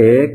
1,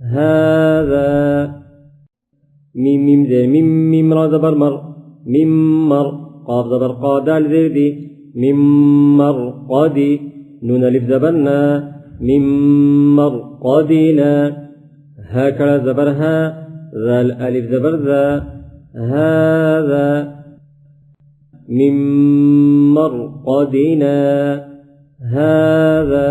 هذا ميم ميم زي ميم ميم را زبر مر، ميم مر، قاف زبر قا دال زير دي، ميم مرقدي، نون ألف زبرنا، ميم مرقدنا. هكذا زبرها، ذا الألف زبر ذا، هذا ميم مرقدنا، هذا.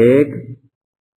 1,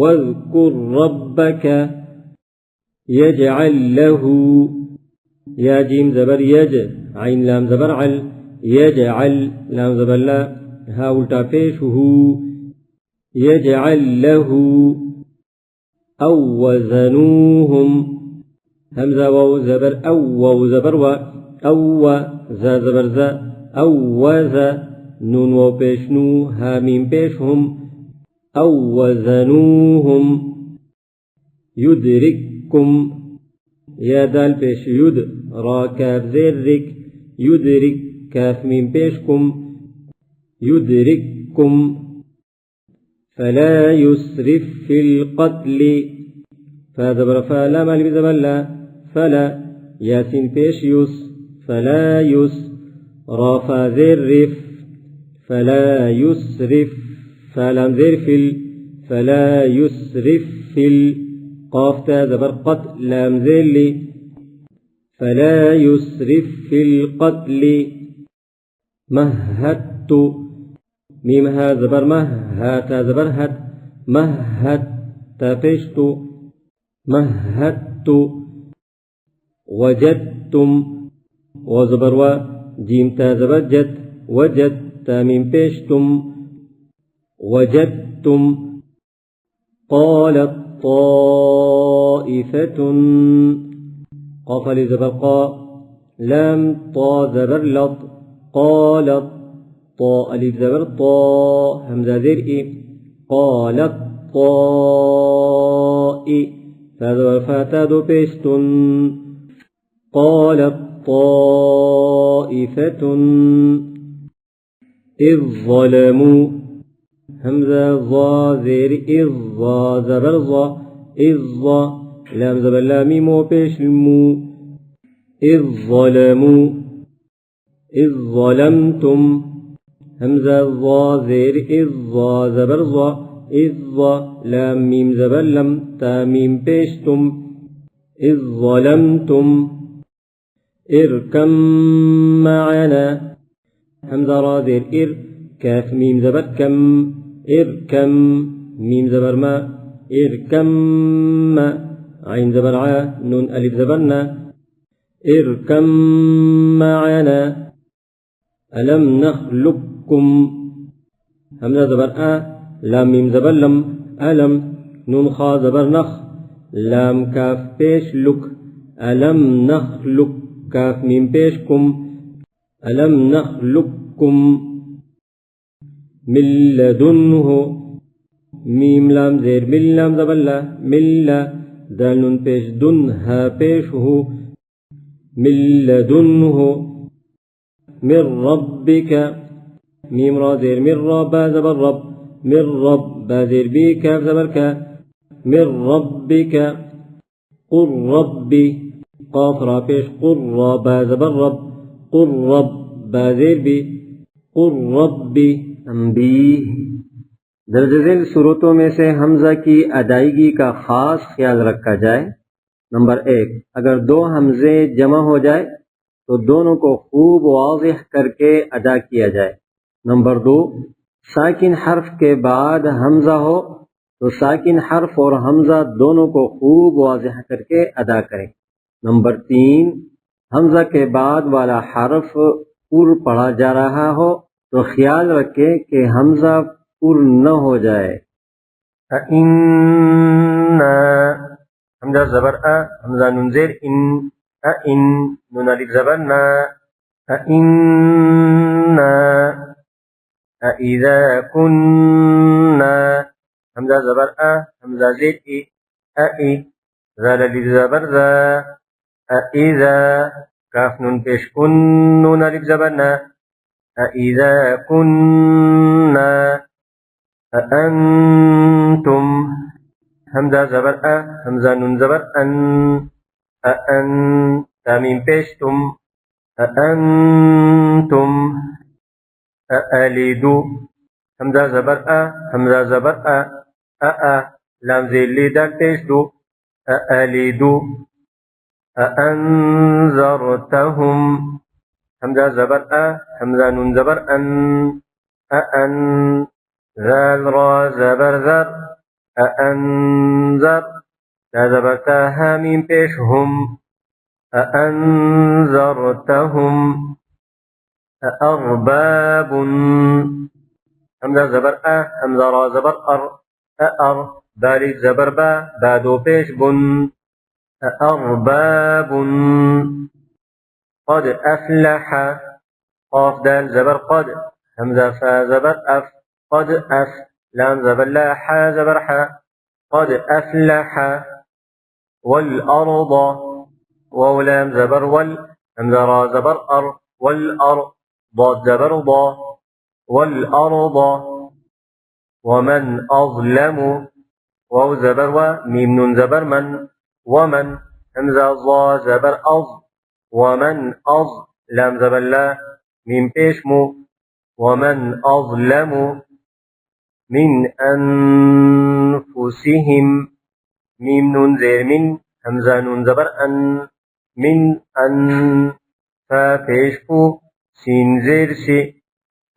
واذكر ربك يجعل له يا جيم زبر يج عين لام زبر عل يجعل لام زبر لا ها الٹا پیش هو يجعل له أو وزنوهم همزة واو زبر أو واو زبر و أو زا زبر زا أو وزا نون واو پیش نو ها ميم پیش هم أو وزنوهم يدرككم يا دال پیش يد را كاف زير رك يدرك كاف ميم پیشكم يدرككم فلا يسرف في القتل فذبر فلا مال بزبلا فلا ياسين پیش يس فلا يس را فازر رف فلا يسرف فلام زير فل فلا يسرف في قاف تا زبر قت لام زير لي فلا يسرف في القتل مهدت ميم ها زبر مه ها تا زبر هت مهد تا پیشت مهدت وجدتم وزبر و جيم تا زبر جد وجد تا ميم پیشتم وجدتم قالت طائفة قاف لزبر قا لام طا زبر لط قالت طا ألف زبر طا همزة زير إي قالت طائ فذبر فاتا دو بيستن قالت طائفة إذ ظلموا همزة ظا زير إذ ظا زبر ظا إذ ظا لام زبر لامي مو بيش المو إذ ظلموا إذ ظلمتم همزة ظا زير إذ ظا زبر ظا إذ ظا لام ميم زبر لم تا ميم بيشتم إذ ظلمتم اركم معنا همزة را زير إر كاف ميم زبر كم اركم ميم زبر ما اركم ما عين زبر ع نون ألف زبرنا اركم معنا ألم نخلقكم همزة زبر أ لام ميم زبر لم ألم نون خا زبر نخ لام كاف پیش لك ألم نخلق كاف ميم پیشكم ألم نخلقكم من لدنه ميم لام زير من لام زبر لا من لا دال نون پیش دن ها پیشه من لدنه من ربك ميم را زير من رب زبر رب من رب بازير بي كاف زبر كا من ربك قل ربي قاف را پیش قل رب زبر رب قل رب بازير بي قل ربي تنبیہ درج ذیل صورتوں میں سے حمزہ کی ادائیگی کا خاص خیال رکھا جائے۔ نمبر 1، اگر دو حمزے جمع ہو جائے تو دونوں کو خوب واضح کر کے ادا کیا جائے۔ نمبر 2، ساکن حرف کے بعد حمزہ ہو تو ساکن حرف اور حمزہ دونوں کو خوب واضح کر کے ادا کریں۔ نمبر 3، حمزہ کے بعد والا حرف پر پڑھا جا رہا ہو تو خیال رکھیں کہ حمزہ پر نہ ہو جائے۔ حمزہ زبر أ حمزہ نون زیر ان ان نون الف زبر نا إذا كنا حمزہ زبر أ حمزہ زیر ای زال الف زبر ذا إذا کاف نون پیش کن نون الف زبر نا أإذا كنا أأنتم حمزة زبر أ حمزة نون زبر أن أأن تامين پیشتم أأنتم أألد حمزة زبر أ حمزة زبر أ لام زير لي دال پیشتو أألد أأنذرتهم حمزة زبر أ حمزة نون زبر أن أأن ذال را زبر ذر أأنذر زبرتها ميم پیش هم أأنذرتهم أأرباب همزة زبر همزة را زبر أر بالي زبر بادو پیش بن أأرباب قد أفلح قاف دال زبر قد همزة فا زبر قد لام زبر لا حا زبر قد أفلح والأرض واو لام زبر همزة را زبر والأرض ضاد زبر والأرض ومن أظلم واو زبر ميم نون زبر ومن همزة ظا زبر ومن لام زبر لا ميم پیش ومن أظلم من أنفسهم ميم نون زير من همزة نون زبر من فا پیش سين زير سي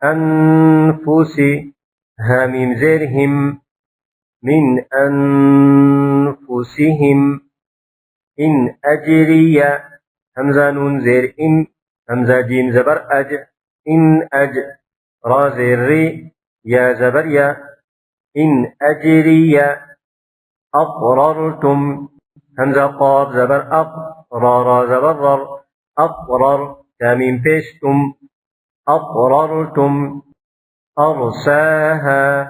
أنفسي ها ميم زير هم من أنفسهم إن أجري همزة نون زير همزة جيم زبر إن را زير ري يا زبر يا إن أجري أقررتم همزة قاف زبر را زبر أقرر تامين پیشتم أقررتم أرساها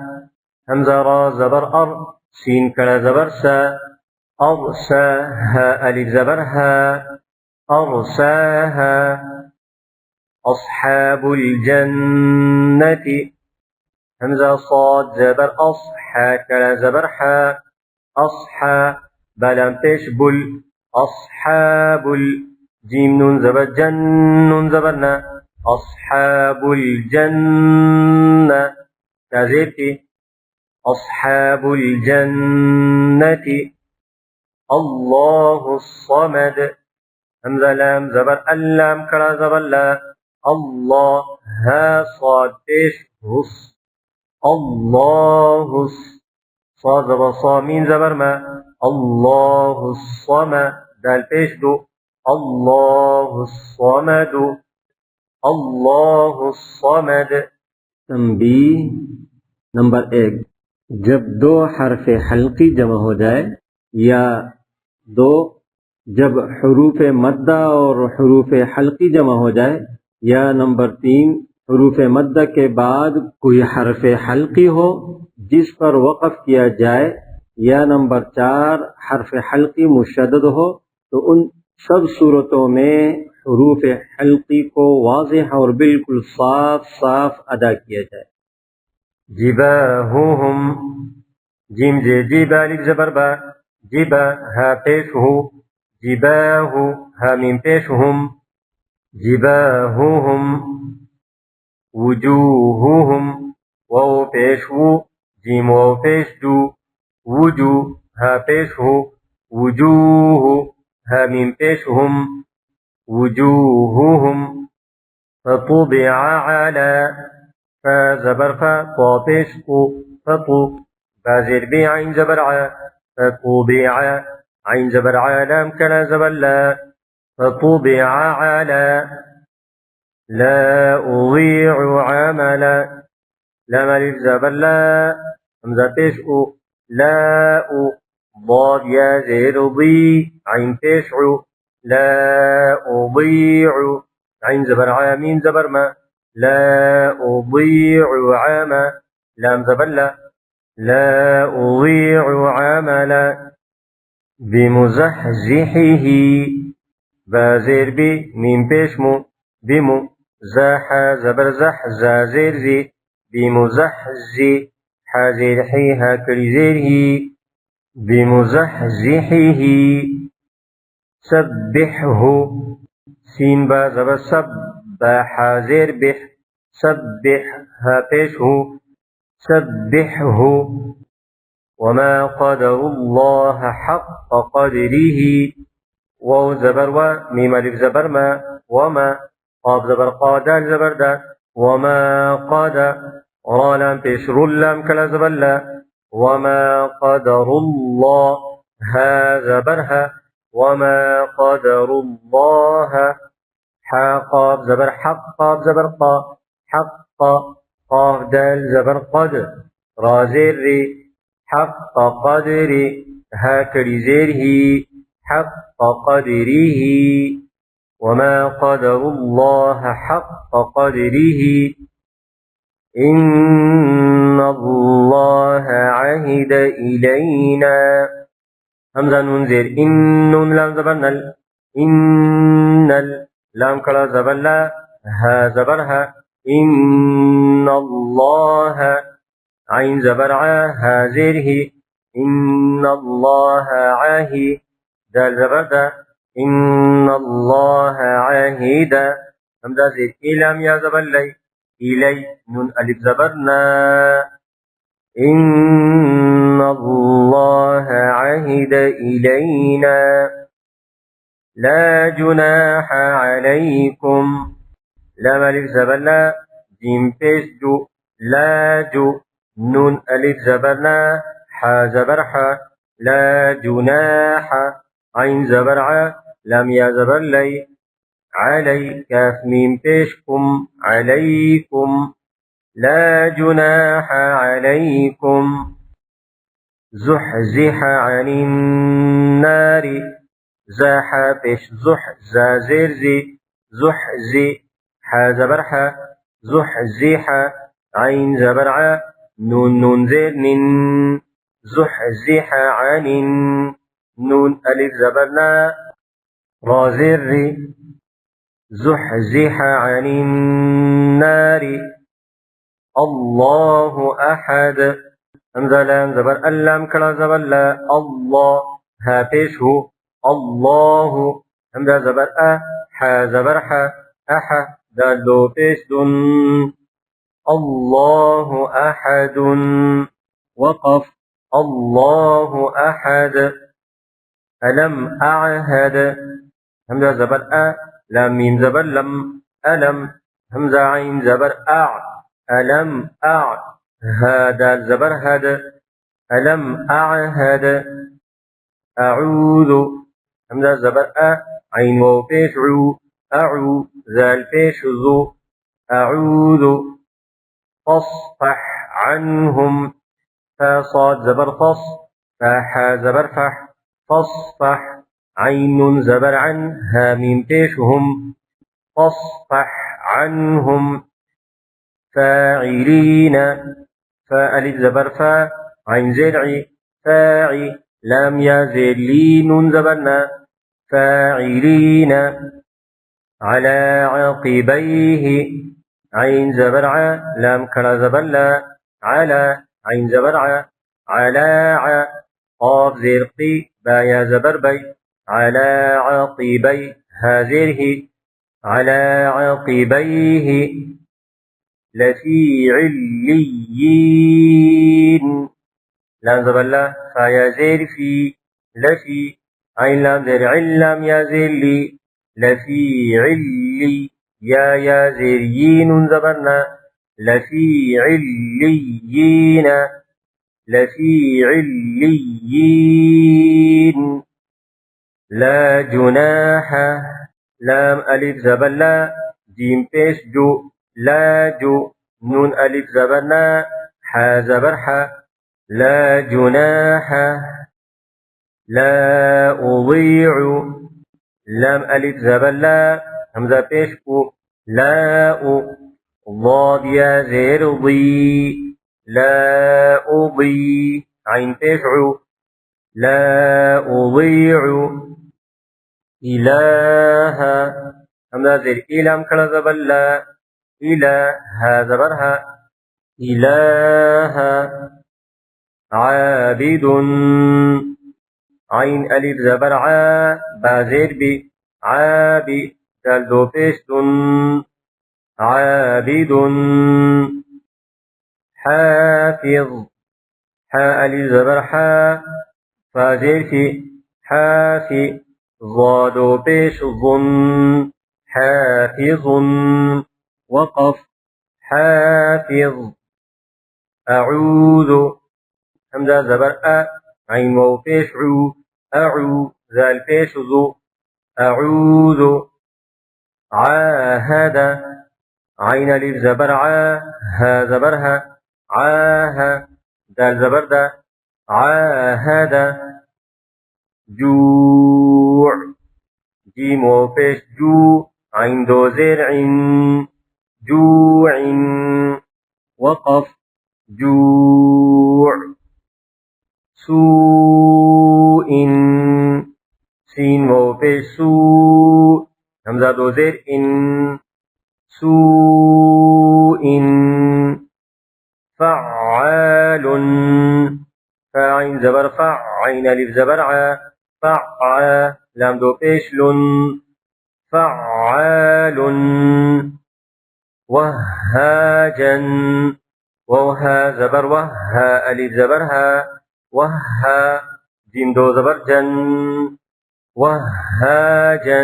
همزة را زبر سين كلا زبر أرساها ألف زبرها أرساها أصحاب الجنة همزة صاد زبر كلا زبر أصحى بلام پیش بل أصحاب جيم نون زبر نون زبرنا أصحاب الجنة تازيتي أصحاب الجنة الله الصمد همزة لام زبر اللام كلا زبر لا الله ها صاد پیش الله صاد زبر صامين زبر ما الله الصمد دال پیش دو الله الصمد الله الصمد تنبیہ نمبر 1 جب دو حرف حلقی جمع ہو جائے یا جب حروف مدہ اور حروف حلقی جمع ہو جائے یا نمبر 3 حروف مدہ کے بعد کوئی حرف حلقی ہو جس پر وقف کیا جائے یا نمبر 4 حرف حلقی مشدد ہو تو ان سب صورتوں میں حروف حلقی کو واضح اور بالکل صاف ادا کیا جائے جباہہم جیم جے جیبا الف زبر با جبا ہا پیش ہو جباہو ہا میم پیش ہم جباہہم وجوہہم واو پیش ہو جیم واو پیش دو وجو ہا پیش ہو وجوہ ہا میم پیش ہم وجوہہم فطبع على فا زبر فا طا پیش کو فطو بازر بي عين زبر ع فطبع عين زبر لام كلا زبر لا فطبع على لا أضيع عملا لام ألف زبر لا همزة پیش لا ضاد يا زير ضي عين پیش لا أضيع عين زبر ميم زبر ما لا أضيع عما لام زبر لا أضيع عملا بمزحزحه بازير بي ميم بيشمو بمو زاح زبر زح زازير زي بمزحزي حازير حيها كريزيره بمزحزحه سبحه سين با زبر سب حازير بح سبحها بيشه سبحه وما قدر الله حق قدره واو زبر و ميم الف زبر ما وما قاف زبر قادال زبر دا وما قاد را لام پیش رول لام کلا زبر لا وما قدر الله ها زبرها وما قدر الله قاف زبر حق قاف زبر قا حق قاف دال زبر قد را زير ري حق قدري ها كري زيره حق قدره وما قدر الله حق قدره إن الله عهد إلينا همزة نون زير إن نون لام زبر نل إن لام كلا زبر لا ها زبرها إن الله عين زبر ها زيره إن الله عاهي دال زبر دا إن الله عاهد همزة زير إلام يا زبر لي إلي نون ألف زبرنا إن الله عهد إلينا لا جناح عليكم لام ألف زبرنا جيم بيش جو لا جو نون ألف زبرنا حا زبرحا لا جناح عين زبرعا لام يا زبر لي علي كاف ميم بيشكم عليكم لا جناح عليكم زحزح عن النار زاح بيش زح زازرزي زحزي حا زبرحا زحزح عين زبرعا نون نون زير نن زحزح عن نون ألف زبرنا را زر زحزح عن النار الله أحد همزة لام زبر اللام كلا زبر لا الله ها بيش هو الله همزة زبر حا زبر حا أح دالو بيش دن الله أحد وقف الله أحد ألم أعهد همزة زبر لام ميم زبر لم ألم همزة عين زبر ألم هذا الزبر هذا ألم أعهد أعوذ همزة زبر عين واو بيش عو ذال بيش ذو أعوذ فاصفح عنهم فصاد زبر فص فحا زبر فح فاصفح عين زبر عن هامين بيشهم فاصفح عنهم فاعلين فألف زبر فا عين زرعي فاعي لام يا زلين زبرنا فاعلين على عقبيه عين زبرع لام كلا زبلا على عين زبرع على قاف زرقي بايا زبربي على عقبي هازره على عقبيه لفي عليين لام زبلا فيا زير في لفي عين لام زر علام يا زير لي لفي علي يا زريين زبرنا لفي عليين لفي عليين لا جناح لام ألف زبلا جيم بيش جو لا جو نون ألف زبرنا حا زبرحا لا جناح لا أضيع لام ألف زبلا همزة بيشكو لا ضاد يا زير ضي لا أضي عين بيشعو لا أضيع إله همزة زير إلام كلا زبلا إله زبرها إله عابد عين ألف زبر بازير بي عابي دالدو بيستن عابد حافظ حا ألف زبر فازير في حافي ضادو بيش ظن حافظ وقف حافظ أعوذ همزة زبر أ عين واو پیش عو أعو ذال پیش ذو أعوذ عاهد عين ألف زبر ع ها زبرها عاها دال زبر دا عاهد جوع جيم واو پیش جو عين دو زير عن جوع وقف جوع سوء سين واو پیش سوء همزة دو زير إن سوء فعال فاعين زبر فع عين ألف زبر ع فع لام دو پیش لن فعال وهاجا وها زبر وها ألف زبرها وها جيم دو زبر جن وهاجا